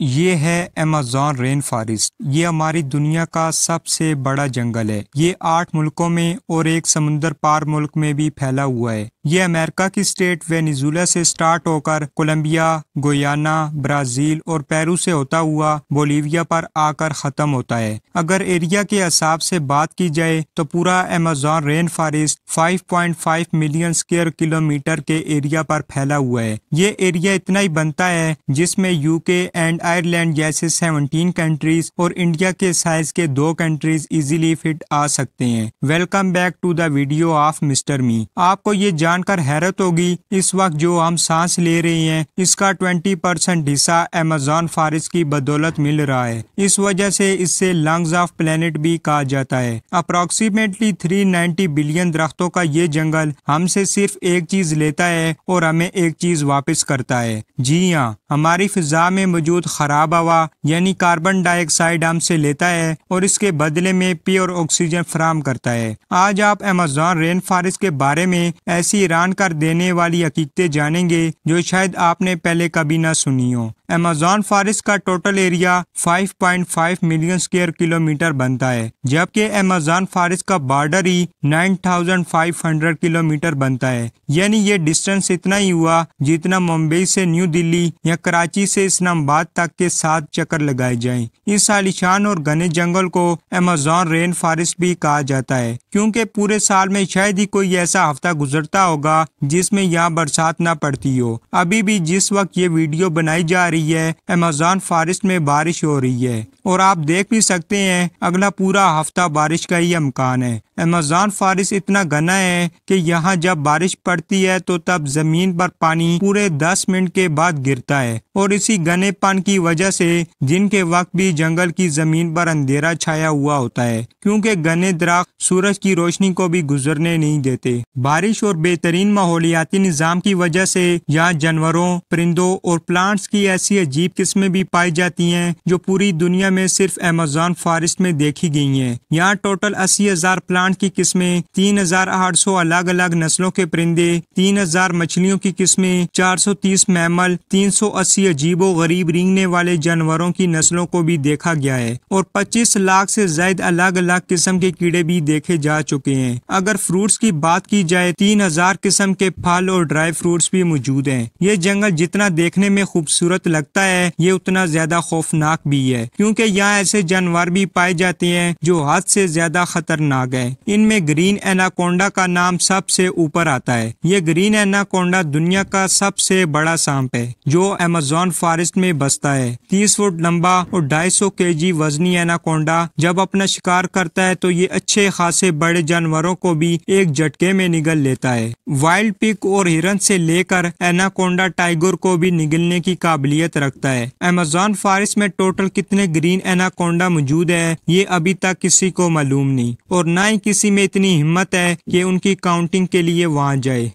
یہ ہے Amazon rain forest. یہ ہماری دنیا کا سب سے بڑا جنگل ہے۔ یہ 8 ملکوں میں اور ایک سمندر پار ملک میں بھی پھیلا ہوا ہے۔ یہ امریکہ کی اسٹیٹ وینیزویلا سے سٹارٹ ہو کر کولمبیا، گویانا، برازیل اور پیرو سے ہوتا ہوا بولیویا پر آ کر ختم ہوتا ہے۔ اگر ایریا کے حساب سے بات کی جائے تو پورا Amazon rain forest 5.5 million square kilometre کے ایریا پر پھیلا ہوا ہے۔ یہ ایریا اتنا ہی بنتا ہے جس میں UK اینڈ آئرلینڈ جیسے 17 کنٹریز اور انڈیا کے سائز کے 2 کنٹریز ایزیلی فٹ آ سکتے ہیں۔ Welcome back to the video of mister me. آپ کو یہ جان کر حیرت ہوگی اس وقت جو ہم سانس لے رہے ہیں اس کا 20% حصہ ایمیزون فارسٹ کی بدولت مل رہا ہے۔ اس وجہ سے اس سے لنگز آف پلینٹ بھی کہا جاتا ہے۔ اپروکسیمیٹلی 390 بلین درختوں کا یہ جنگل ہم سے صرف ایک چیز لیتا ہے اور ہمیں ایک چیز واپس کرتا ہے۔ جی ہاں، ہماری فضا میں موجود خراب ہوا یعنی کاربن ڈائی آکسائیڈ ہم سے لیتا ہے اور اس کے بدلے میں پیور آکسیجن فراہم کرتا ہے۔ آج آپ ایمیزون رین فارسٹ کے بارے میں ایسی حیران کر دینے والی حقیقتیں جانیں گے جو شاید آپ نے پہلے کبھی نہ سنی ہو۔ ایمیزون فارسٹ کا total area 5.5 million square kilometre بنتا ہے، جبکہ ایمیزون فارسٹ کا بارڈر ہی 9,500 کلومیٹر بنتا ہے۔ یعنی یہ ڈسٹینس اتنا ہی ہوا جتنا ممبئی سے نیو دلی یا کراچی سے اسلام آباد تک کے 7 چکر لگائے جائیں۔ اس عالیشان اور گھنے جنگل کو ایمیزون رین فارسٹ بھی کہا جاتا ہے کیونکہ پورے سال میں شاید ہی کوئی ایسا ہفتہ گزرتا ہوگا جس میں یہاں برسات نہ پڑتی ہو۔ ابھی بھی جس وقت یہ ویڈیو بنائی جا رہی ہے ایمیزون فارسٹ میں بارش ہو رہی ہے اور آپ دیکھ بھی سکتے ہیں اگلا پورا ہفتہ بارش کا ہی امکان ہے۔ ایمیزون فارسٹ اتنا گھنا ہے کہ یہاں جب بارش پڑتی ہے تو تب زمین پر پانی پورے 10 منٹ کے بعد گرتا ہے، اور اسی گھنے پن کی وجہ سے دن کے وقت بھی جنگل کی زمین پر اندھیرا چھایا ہوا ہوتا ہے کیونکہ گھنے درخت سورج کی روشنی کو بھی گزرنے نہیں دیتے۔ بارش اور بہترین ماحولیاتی نظام کی وجہ سے یہاں جانوروں، پرندوں اور پلانٹس کی ایسی عجیب قسمیں بھی پائی جاتی ہیں جو پوری دنیا میں صرف ایمیزون فارسٹ میں دیکھی گئی ہیں۔ یہاں ٹوٹل 80,000 پلانٹ کی قسمیں، 3,800 الگ الگ نسلوں کے پرندے، 3,000 مچھلیوں کی قسمیں، 430 میمل، 380 عجیب و غریب رینگنے والے جانوروں کی نسلوں کو بھی دیکھا گیا ہے اور 25 لاکھ سے زائد الگ الگ قسم کے کیڑے بھی دیکھے جا چکے ہیں۔ اگر فروٹس کی بات کی جائے 3,000 قسم کے پھل اور ڈرائی فروٹس بھی موجود ہیں۔ یہ جنگل جتنا دیکھنے میں خوبصورت لگتا ہے یہ اتنا زیادہ خوفناک بھی ہے کیونکہ یہاں ایسے جانور بھی پائے جاتے ہیں جو حد سے زیادہ خطرناک ہیں۔ ان میں گرین ایناکونڈا کا نام سب سے اوپر آتا ہے۔ یہ گرین ایناکونڈا دنیا کا سب سے بڑا سانپ ہے جو ایمیزون فارسٹ میں بستا ہے۔ 30 فٹ لمبا اور 250 kg وزنی ایناکونڈا جب اپنا شکار کرتا ہے تو یہ اچھے خاصے بڑے جانوروں کو بھی ایک جھٹکے میں نگل لیتا ہے۔ وائلڈ پگ اور ہرن سے لے کر ایناکونڈا ٹائیگر کو بھی نگلنے کی قابلیت رکھتا ہے۔ ایمیزون فارسٹ میں ٹوٹل کتنے گرین ایناکونڈا موجود ہے یہ ابھی تک کسی کو معلوم نہیں، اور نہ ہی کسی میں اتنی ہمت ہے کہ ان کی کاؤنٹنگ کے لیے وہاں جائے۔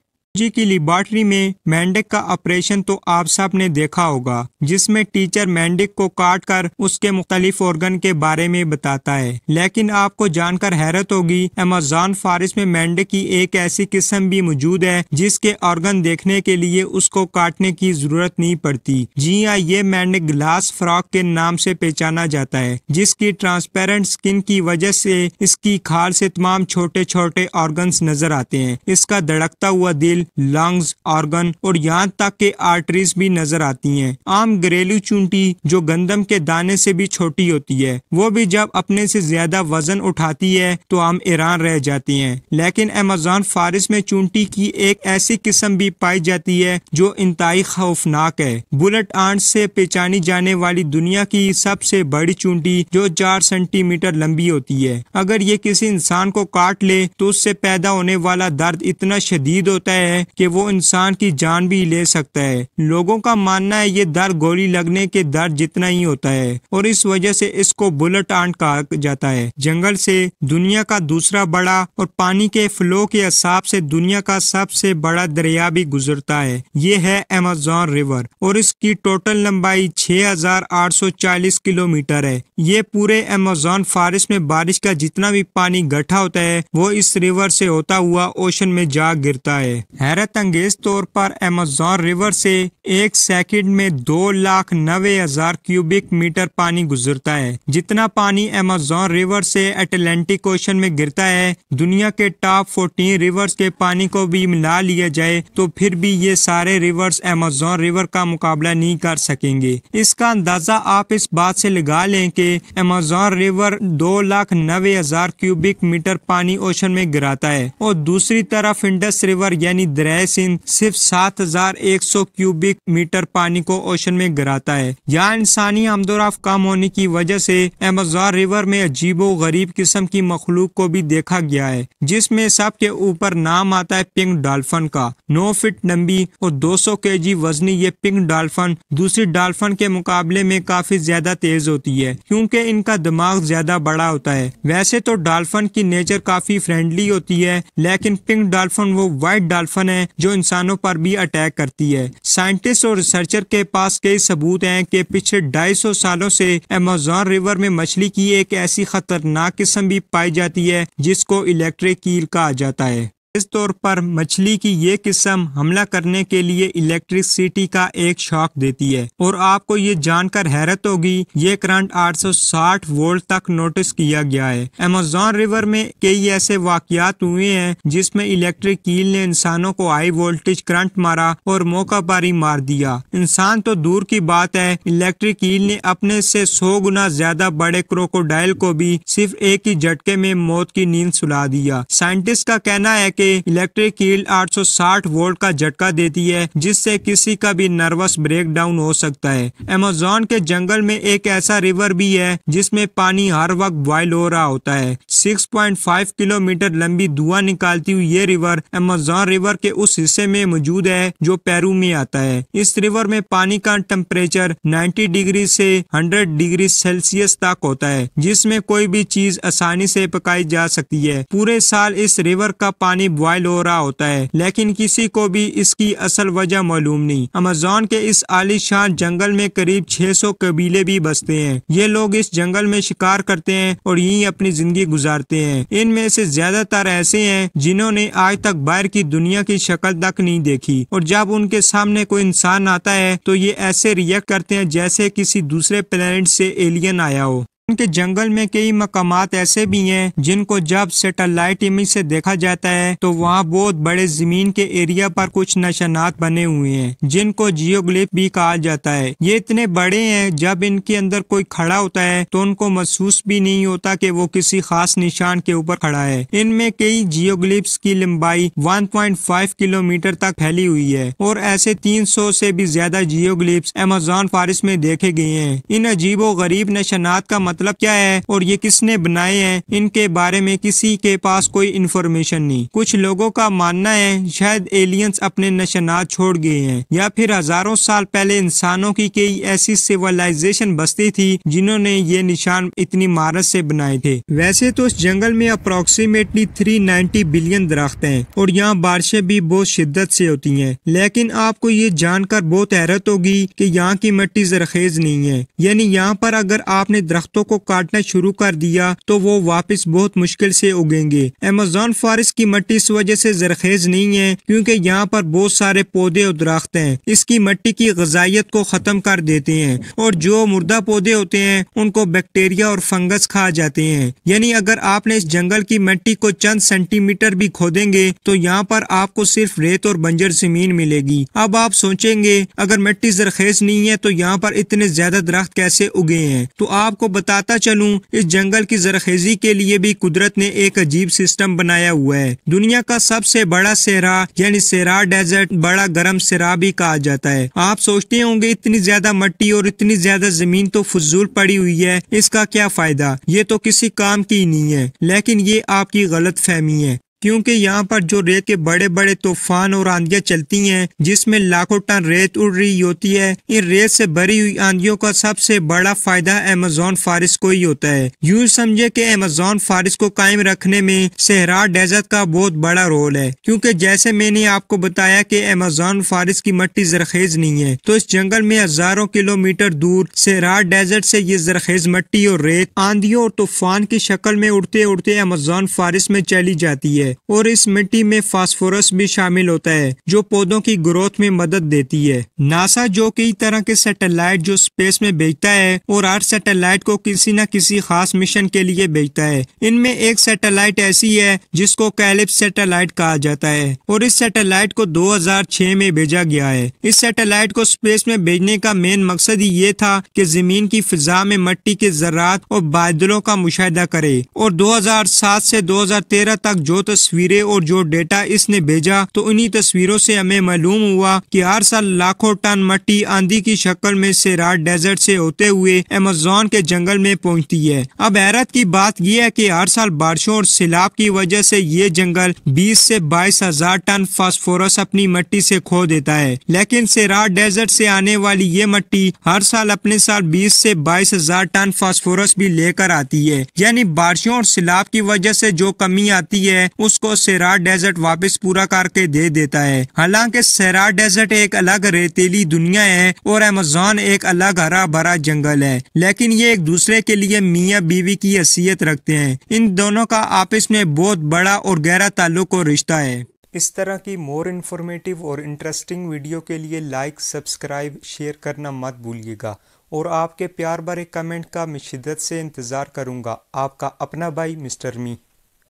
کی لیبارٹری میں مینڈک کا آپریشن تو آپ سب نے دیکھا ہوگا جس میں ٹیچر مینڈک کو کاٹ کر اس کے مختلف آرگن کے بارے میں بتاتا ہے، لیکن آپ کو جان کر حیرت ہوگی ایمیزون فارسٹ میں مینڈک کی ایک ایسی قسم بھی موجود ہے جس کے آرگن دیکھنے کے لیے اس کو کاٹنے کی ضرورت نہیں پڑتی۔ جی ہاں، یہ مینڈک گلاس فراک کے نام سے پہچانا جاتا ہے جس کی ٹرانسپیرنٹ سکن کی وجہ سے اس کی کھال سے تمام چھوٹے چھوٹے آرگنز نظر آتے ہیں۔ اس کا دھڑکتا ہوا دل، لنگز، آرگن اور یہاں تک کہ آرٹریز بھی نظر آتی ہیں۔ عام گھریلو چونٹی جو گندم کے دانے سے بھی چھوٹی ہوتی ہے وہ بھی جب اپنے سے زیادہ وزن اٹھاتی ہے تو ہم حیران رہ جاتے ہیں، لیکن ایمیزون فارسٹ میں چونٹی کی ایک ایسی قسم بھی پائی جاتی ہے جو انتہائی خوفناک ہے۔ بلٹ آنٹ سے پہچانی جانے والی دنیا کی سب سے بڑی چونٹی جو 4 سینٹی میٹر لمبی ہوتی ہے، اگر یہ کسی انسان کو کاٹ لے تو اس سے پیدا ہونے والا درد اتنا شدید ہوتا ہے کہ وہ انسان کی جان بھی لے سکتا ہے۔ لوگوں کا ماننا ہے یہ درد گولی لگنے کے درد جتنا ہی ہوتا ہے اور اس وجہ سے اس کو بلٹ آنٹ کہا جاتا ہے۔ جنگل سے دنیا کا دوسرا بڑا اور پانی کے فلو کے حساب سے دنیا کا سب سے بڑا دریا بھی گزرتا ہے، یہ ہے ایمیزون ریور، اور اس کی ٹوٹل لمبائی 6,840 کلومیٹر ہے۔ یہ پورے ایمیزون فارسٹ میں بارش کا جتنا بھی پانی اکٹھا ہوتا ہے وہ اس ریور سے ہوتا ہوا اوشن میں جا گرتا ہے۔ حیرت انگیز طور پر ایمیزون ریور سے ایک سیکنڈ میں 2,90,000 کیوبک میٹر پانی گزرتا ہے۔ جتنا پانی ایمیزون ریور سے اٹلانٹک اوشن میں گرتا ہے، دنیا کے ٹاپ 14 ریورز کے پانی کو بھی ملا لیا جائے تو پھر بھی یہ سارے ریورز ایمیزون ریور کا مقابلہ نہیں کر سکیں گے۔ اس کا اندازہ آپ اس بات سے لگا لیں کہ ایمیزون ریور 2,90,000 کیوبک میٹر پانی اوشن میں گراتا ہے، اور دوسری طرف انڈس ریور یعنی دریائے سندھ صرف 7,100 کیوبک میٹر پانی کو اوشن میں گراتا ہے۔ یہاں انسانی آمد و رفت کم ہونے کی وجہ سے ایمیزون ریور میں عجیب و غریب قسم کی مخلوق کو بھی دیکھا گیا ہے، جس میں سب کے اوپر نام آتا ہے پنک ڈالفن کا۔ 9 فٹ لمبی اور 200 kg وزنی یہ پنک ڈالفن دوسری ڈالفن کے مقابلے میں کافی زیادہ تیز ہوتی ہے، کیونکہ ان کا دماغ زیادہ بڑا ہوتا ہے۔ ویسے تو ڈالفن کی نیچر کافی فرینڈلی ہوتی ہے، لیکن پنک ڈالفن وہ وائٹ ڈالفن ہے جو انسانوں پر بھی اٹیک کرتی ہے۔ سائنٹسٹ اور ریسرچر کے پاس کئی ثبوت ہیں کہ پچھلے 250 سالوں سے ایمیزون ریور میں مچھلی کی ایک ایسی خطرناک قسم بھی پائی جاتی ہے جس کو الیکٹرک ایل کہا جاتا ہے۔ اس طور پر مچھلی کی یہ قسم حملہ کرنے کے لیے الیکٹرسٹی کا ایک شاک دیتی ہے، اور آپ کو یہ جان کر حیرت ہوگی یہ کرنٹ 860 وولٹ تک نوٹس کیا گیا ہے۔ ایمیزون ریور میں کئی ایسے واقعات ہوئے ہیں جس میں الیکٹرک ایل نے انسانوں کو ہائی وولٹیج کرنٹ مارا اور موقع پر ہی مار دیا۔ انسان تو دور کی بات ہے، الیکٹرک ایل نے اپنے سے 100 گنا زیادہ بڑے کروکوڈائل کو بھی صرف ایک ہی جھٹکے میں موت کی نیند سلا دیا۔ سائنٹسٹ کا کہنا ہے کہ الیکٹرک ایل 860 وولٹ کا جھٹکا دیتی ہے جس سے کسی کا بھی نروس بریک ڈاؤن ہو سکتا ہے۔ ایمیزون کے جنگل میں ایک ایسا ریور بھی ہے جس میں پانی ہر وقت بوائل ہو رہا ہوتا ہے۔ 6.5 کلومیٹر لمبی دھواں نکالتی ہوئی یہ ریور ایمیزون ریور کے اس حصے میں موجود ہے جو پیرو میں آتا ہے۔ اس ریور میں پانی کا ٹمپریچر 90 ڈگری سے 100 ڈگری سیلسیس تک ہوتا ہے، جس میں کوئی بھی چیز آسانی سے پکائی جا سکتی ہے۔ پورے سال اس ریور کا پانی بوائل ہو رہا ہوتا ہے، لیکن کسی کو بھی اس کی اصل وجہ معلوم نہیں۔ ایمیزون کے اس عالی شان جنگل میں قریب 600 قبیلے بھی بستے ہیں۔ یہ لوگ اس جنگل میں شکار کرتے ہیں اور یہیں اپنی زندگی گزارتے ہیں۔ ان میں سے زیادہ تر ایسے ہیں جنہوں نے آج تک باہر کی دنیا کی شکل تک نہیں دیکھی، اور جب ان کے سامنے کوئی انسان آتا ہے تو یہ ایسے ریئیکٹ کرتے ہیں جیسے کسی دوسرے پلینٹ سے ایلین آیا ہو۔ ان کے جنگل میں کئی مقامات ایسے بھی ہیں جن کو جب سیٹلائٹ امیج سے دیکھا جاتا ہے تو وہاں بہت بڑے زمین کے ایریا پر کچھ نشانات بنے ہوئے ہیں جن کو جیوگلف بھی کہا جاتا ہے۔ یہ اتنے بڑے ہیں جب ان کے اندر کوئی کھڑا ہوتا ہے تو ان کو محسوس بھی نہیں ہوتا کہ وہ کسی خاص نشان کے اوپر کھڑا ہے۔ ان میں کئی جیوگلفس کی لمبائی 1.5 کلومیٹر تک پھیلی ہوئی ہے، اور ایسے 300 سے بھی زیادہ جیوگلفس ایمیزون فارسٹ میں دیکھے گئے ہیں۔ ان عجیب و غریب نشانات کا مطلب کیا ہے اور یہ کس نے بنائے ہیں، ان کے بارے میں کسی کے پاس کوئی انفارمیشن نہیں۔ کچھ لوگوں کا ماننا ہے شاید ایلینز اپنے نشانات چھوڑ گئے ہیں، یا پھر ہزاروں سال پہلے انسانوں کی کئی ایسی سیولائزیشن بستی تھی جنہوں نے یہ نشان اتنی مہارت سے بنائے تھے۔ ویسے تو اس جنگل میں اپروکسیمیٹلی 390 بلین درخت ہیں، اور یہاں بارشیں بھی بہت شدت سے ہوتی ہیں، لیکن آپ کو یہ جان کر بہت حیرت ہوگی کہ یہاں کی مٹی زرخیز نہیں ہے، یعنی یہاں پر اگر آپ نے درختوں کو کاٹنا شروع کر دیا تو وہ واپس بہت مشکل سے اگیں گے۔ ایمیزون فارسٹ کی مٹی اس وجہ سے زرخیز نہیں ہے کیونکہ یہاں پر بہت سارے پودے اور درخت ہیں، اس کی مٹی کی غذائیت کو ختم کر دیتے ہیں، اور جو مردہ پودے ہوتے ہیں ان کو بیکٹیریا اور فنگس کھا جاتے ہیں۔ یعنی اگر آپ نے اس جنگل کی مٹی کو چند سینٹی میٹر بھی کھودیں گے تو یہاں پر آپ کو صرف ریت اور بنجر زمین ملے گی۔ اب آپ سوچیں گے اگر مٹی زرخیز نہیں ہے تو یہاں پر اتنے زیادہ درخت کیسے اگے ہیں؟ تو آپ کو بتاتا چلوں اس جنگل کی زرخیزی کے لیے بھی قدرت نے ایک عجیب سسٹم بنایا ہوا ہے۔ دنیا کا سب سے بڑا صحرا یعنی صحرا ڈیزرٹ بڑا گرم صحرا بھی کہا جاتا ہے۔ آپ سوچتے ہوں گے اتنی زیادہ مٹی اور اتنی زیادہ زمین تو فضول پڑی ہوئی ہے، اس کا کیا فائدہ، یہ تو کسی کام کی نہیں ہے، لیکن یہ آپ کی غلط فہمی ہے، کیونکہ یہاں پر جو ریت کے بڑے بڑے طوفان اور آندیاں چلتی ہیں جس میں لاکھوں ٹن ریت اڑ رہی ہوتی ہے، ان ریت سے بھری ہوئی آندیوں کا سب سے بڑا فائدہ ایمیزون فارسٹ کو ہی ہوتا ہے۔ یوں سمجھے کہ ایمیزون فارسٹ کو قائم رکھنے میں صحرا ڈیزرٹ کا بہت بڑا رول ہے، کیونکہ جیسے میں نے آپ کو بتایا کہ ایمیزون فارسٹ کی مٹی زرخیز نہیں ہے، تو اس جنگل میں ہزاروں کلومیٹر دور صحرا ڈیزرٹ سے یہ زرخیز مٹی اور ریت آندھیوں اور طوفان کی شکل میں اڑتے اڑتے ایمیزون فارسٹ میں چلی جاتی ہے۔ ہے اور اس مٹی میں فاسفورس بھی شامل ہوتا ہے جو پودوں کی گروتھ میں مدد دیتی ہے۔ ناسا جو کئی طرح کے سیٹلائٹ جو اسپیس میں بھیجتا ہے اور ہر سیٹلائٹ کو کسی نہ کسی خاص مشن کے لیے بھیجتا ہے۔ ان میں ایک سیٹلائٹ ایسی ہے جس کو کیلپس سیٹلائٹ کہا جاتا ہے اور اس سیٹلائٹ کو 2006 میں بھیجا گیا ہے۔ اس سیٹلائٹ کو اسپیس میں بھیجنے کا مین مقصد ہی یہ تھا کہ زمین کی فضا میں مٹی کے ذرات اور بادلوں کا مشاہدہ کرے، اور 2007 سے 2013 تک جو تصویریں اور جو ڈیٹا اس نے بھیجا تو انہی تصویروں سے ہمیں معلوم ہوا کہ ہر سال لاکھوں ٹن مٹی آندھی کی شکل میں سیرار ڈیزرٹ سے ہوتے ہوئے ایمیزون کے جنگل میں پہنچتی ہے۔ اب حیرت کی بات یہ ہے کہ ہر سال بارشوں اور سیلاب کی وجہ سے یہ جنگل 20 سے 22 ہزار ٹن فاسفورس اپنی مٹی سے کھو دیتا ہے، لیکن سیرار ڈیزرٹ سے آنے والی یہ مٹی ہر سال اپنے ساتھ 20 سے 22 ہزار ٹن فاسفورس بھی لے کر آتی ہے، یعنی بارشوں اور سیلاب کی وجہ سے جو کمی آتی ہے اس کو سیرار ڈیزرٹ واپس پورا کر کے دے دیتا ہے۔ حالانکہ سیرار ڈیزرٹ ایک الگ ریتیلی دنیا ہے اور ایمیزون ایک الگ ہرا بھرا جنگل ہے، لیکن یہ ایک دوسرے کے لیے میاں بیوی کی حیثیت رکھتے ہیں۔ ان دونوں کا آپس میں بہت بڑا اور گہرا تعلق اور رشتہ ہے۔ اس طرح کی مور انفارمیٹیو اور انٹرسٹنگ ویڈیو کے لیے لائک، سبسکرائب، شیئر کرنا مت بھولیے گا، اور آپ کے پیار بھرے کمنٹ کا میں شدت سے انتظار کروں گا۔ آپ کا اپنا بھائی مسٹر می۔